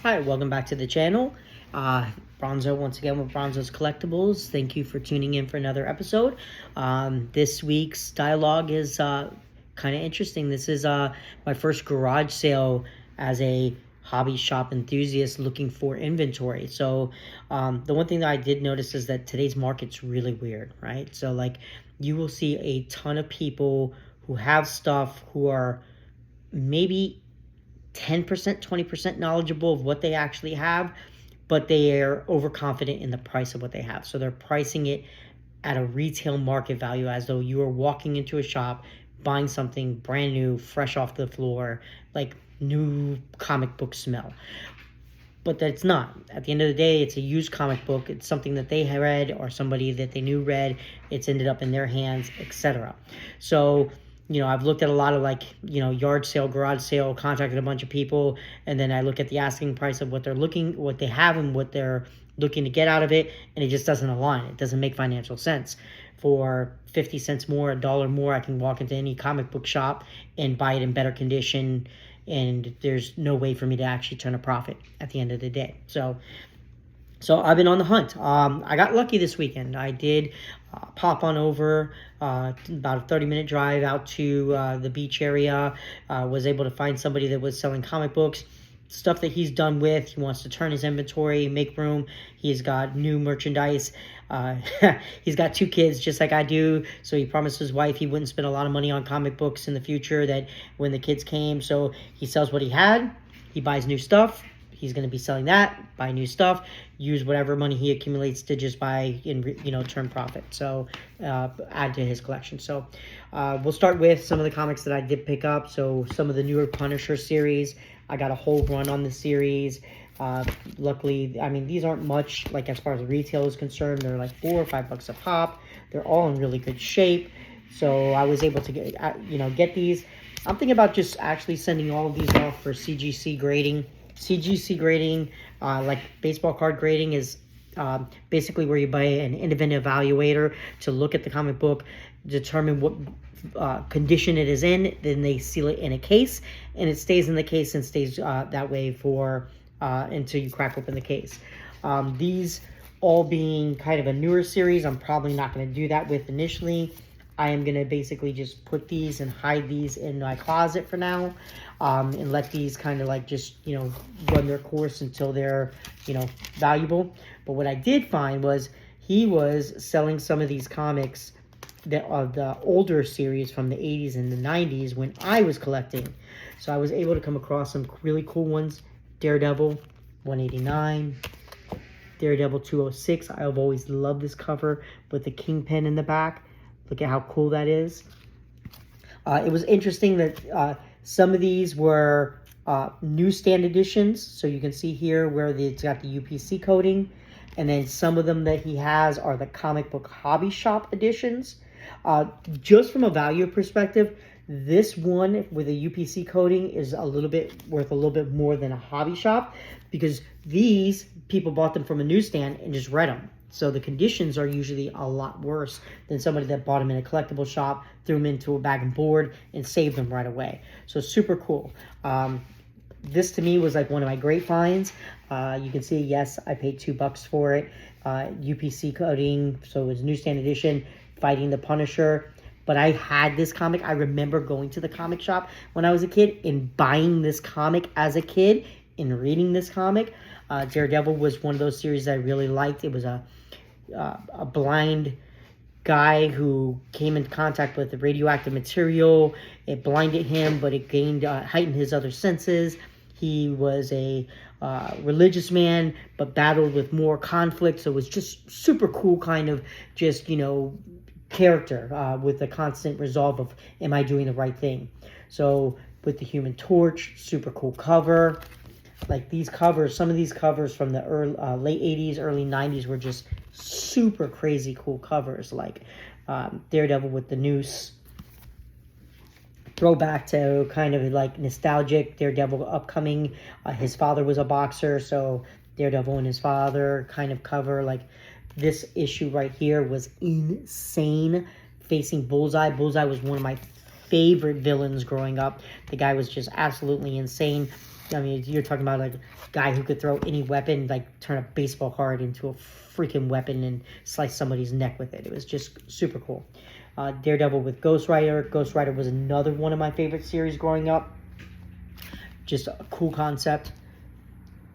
Hi, welcome back to the channel. Bronzo once again with Bronzo's Collectibles. Thank you for tuning in for another episode. This week's dialogue is kind of interesting. This is my first garage sale as a hobby shop enthusiast looking for inventory. So the one thing that I did notice is that today's market's really weird, right? So like you will see a ton of people who have stuff who are maybe 10%, 20% knowledgeable of what they actually have, but they are overconfident in the price of what they have. So they're pricing it at a retail market value as though you are walking into a shop, buying something brand new, fresh off the floor, like new comic book smell. But that's not. At the end of the day, it's a used comic book. It's something that they read or somebody that they knew read. It's ended up in their hands, etc. So I've looked at a lot of yard sale, garage sale, contacted a bunch of people, and then I look at the asking price of what they have and what they're looking to get out of it, and it just doesn't align. It doesn't make financial sense. For 50 cents more, $1 more, I can walk into any comic book shop and buy it in better condition, and there's no way for me to actually turn a profit at the end of the day. So I've been on the hunt. I got lucky this weekend. I did pop on over about a 30-minute drive out to the beach area. Was able to find somebody that was selling comic books, stuff that he's done with. He wants to turn his inventory, make room. He's got new merchandise. He's got 2 kids just like I do, so he promised his wife he wouldn't spend a lot of money on comic books in the future, that when the kids came. So he sells what he had. He buys new stuff. He's going to be selling that, buy new stuff, use whatever money he accumulates to just buy and turn profit. So add to his collection. So we'll start with some of the comics that I did pick up. So some of the newer Punisher series, I got a whole run on the series. Luckily, I mean, these aren't much, like as far as retail is concerned. They're like $4 or $5 a pop. They're all in really good shape. So I was able to get these. I'm thinking about just actually sending all of these off for CGC grading. CGC grading, like baseball card grading, is basically where you buy an independent evaluator to look at the comic book, determine what condition it is in, then they seal it in a case, and it stays in the case and stays that way for until you crack open the case. These all being kind of a newer series, I'm probably not going to do that with initially. I am going to basically just put these and hide these in my closet for now, and let these kind of like just, run their course until they're, valuable. But what I did find was he was selling some of these comics that are the older series from the 80s and the 90s when I was collecting. So I was able to come across some really cool ones. Daredevil 189. Daredevil 206. I've always loved this cover with the Kingpin in the back. Look at how cool that is. It was interesting that some of these were newsstand editions. So you can see here where it's got the UPC coating. And then some of them that he has are the comic book hobby shop editions. Just from a value perspective, this one with a UPC coating is worth a little bit more than a hobby shop, because these people bought them from a newsstand and just read them. So the conditions are usually a lot worse than somebody that bought them in a collectible shop, threw them into a bag and board, and saved them right away. So super cool. This to me was like one of my great finds. You can see, yes, I paid $2 for it. UPC coating, so it was newsstand edition, fighting the Punisher. But I had this comic. I remember going to the comic shop when I was a kid and buying this comic as a kid and reading this comic. Daredevil was one of those series I really liked. It was a blind guy who came into contact with the radioactive material. It blinded him, but it heightened his other senses. He was a religious man, but battled with more conflict. So it was just super cool kind of just, character with the constant resolve of, am I doing the right thing? So with the Human Torch, super cool cover. Like these covers, some of these covers from the late 80s, early 90s were just super crazy cool covers. Like Daredevil with the noose. Throwback to kind of like nostalgic Daredevil upcoming. His father was a boxer, so Daredevil and his father kind of cover. Like this issue right here was insane. Facing Bullseye. Bullseye was one of my favorite villains growing up. The guy was just absolutely insane. I mean, you're talking about like a guy who could throw any weapon, like turn a baseball card into a freaking weapon and slice somebody's neck with it. It was just super cool. Daredevil with Ghost Rider. Ghost Rider was another one of my favorite series growing up. Just a cool concept.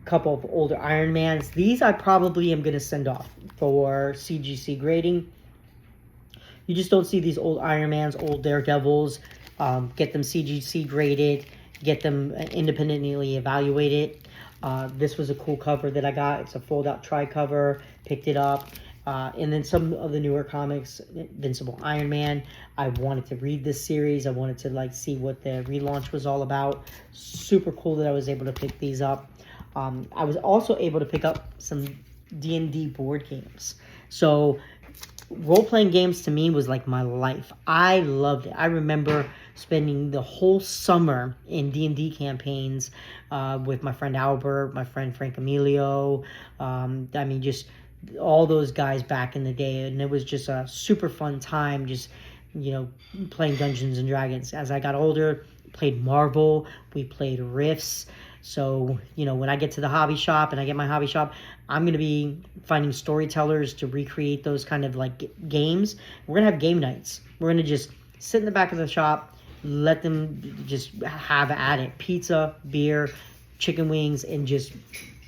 Couple of older Iron Mans. These I probably am going to send off for CGC grading. You just don't see these old Iron Mans, old Daredevils. Get them CGC graded. Get them independently evaluated. This was a cool cover that I got. It's a fold-out tri-cover. Picked it up. And then some of the newer comics, Invincible Iron Man. I wanted to read this series. I wanted to like see what the relaunch was all about. Super cool that I was able to pick these up. I was also able to pick up some D&D board games. So role-playing games to me was like my life. I loved it. I remember spending the whole summer in D&D campaigns with my friend Albert, my friend Frank Emilio. I mean, just all those guys back in the day. And it was just a super fun time just, you know, playing Dungeons and Dragons. As I got older, played Marvel. We played Rifts. So, you know, when I get to the hobby shop and I get my hobby shop, I'm going to be finding storytellers to recreate those kind of like games. We're going to have game nights. We're going to just sit in the back of the shop, let them just have at it. Pizza, beer, chicken wings, and just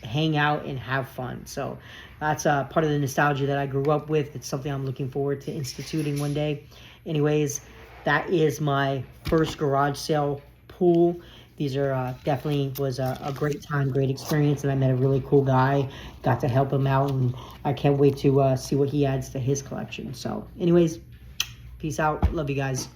hang out and have fun. So that's part of the nostalgia that I grew up with. It's something I'm looking forward to instituting one day. Anyways, that is my first garage sale pool. These are definitely was a great time, great experience, and I met a really cool guy. Got to help him out, and I can't wait to see what he adds to his collection. So anyways, peace out. Love you guys.